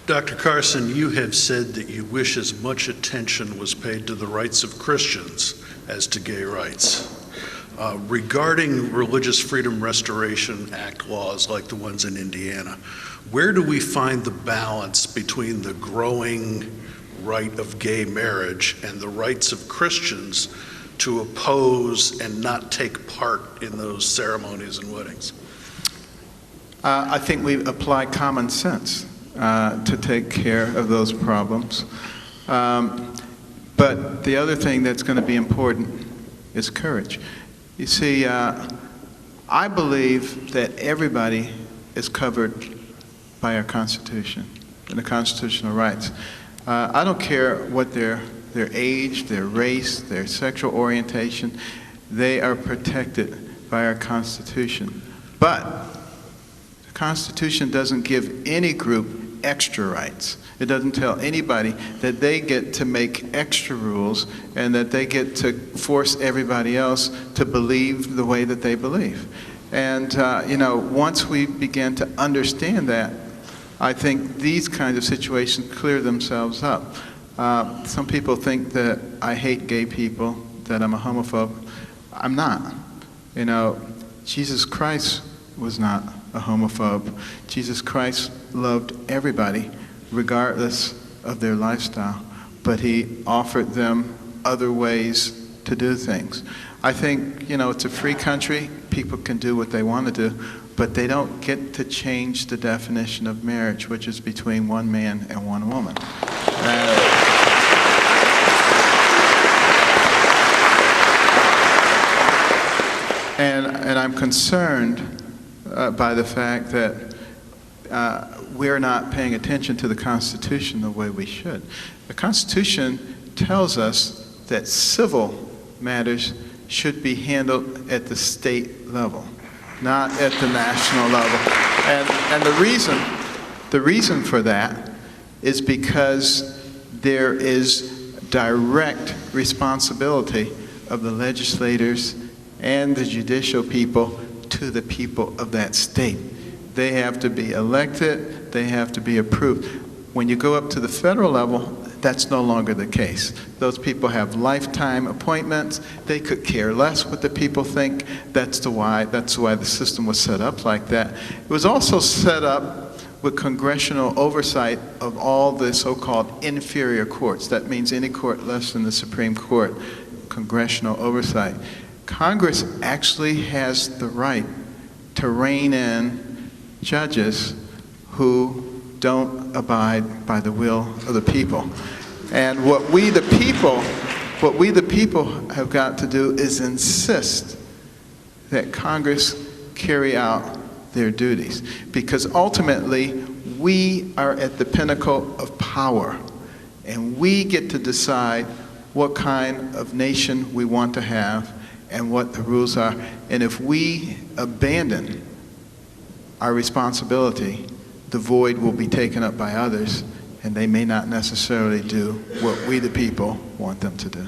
Dr. Carson, you have said that you wish as much attention was paid to the rights of Christians as to gay rights. Regarding Religious Freedom Restoration Act laws like the ones in Indiana, where do we find the balance between the growing right of gay marriage and the rights of Christians to oppose and not take part in those ceremonies and weddings? I think we apply common sense to take care of those problems. But the other thing that's going to be important is courage. You see, I believe that everybody is covered by our Constitution and the constitutional rights. I don't care what their age, their race, their sexual orientation, they are protected by our Constitution. But the Constitution doesn't give any group extra rights. It doesn't tell anybody that they get to make extra rules and that they get to force everybody else to believe the way that they believe. And once we begin to understand that, I think these kinds of situations clear themselves up. Some people think that I hate gay people, that I'm a homophobe. I'm not. Jesus Christ was not a homophobe. Jesus Christ loved everybody, regardless of their lifestyle, but he offered them other ways to do things. I think, it's a free country. People can do what they want to do, but they don't get to change the definition of marriage, which is between one man and one woman. And I'm concerned by the fact that we're not paying attention to the Constitution the way we should. The Constitution tells us that civil matters should be handled at the state level, not at the national level. And the reason for that is because there is direct responsibility of the legislators and the judicial people to the people of that state. They have to be elected, they have to be approved. When you go up to the federal level, that's no longer the case. Those people have lifetime appointments. They could care less what the people think. That's why the system was set up like that. It was also set up with congressional oversight of all the so-called inferior courts. That means any court less than the Supreme Court, congressional oversight. Congress actually has the right to rein in judges who don't abide by the will of the people. And what we the people have got to do is insist that Congress carry out their duties. Because ultimately, we are at the pinnacle of power, and we get to decide what kind of nation we want to have and what the rules are. And if we abandon our responsibility, the void will be taken up by others, and they may not necessarily do what we the people want them to do.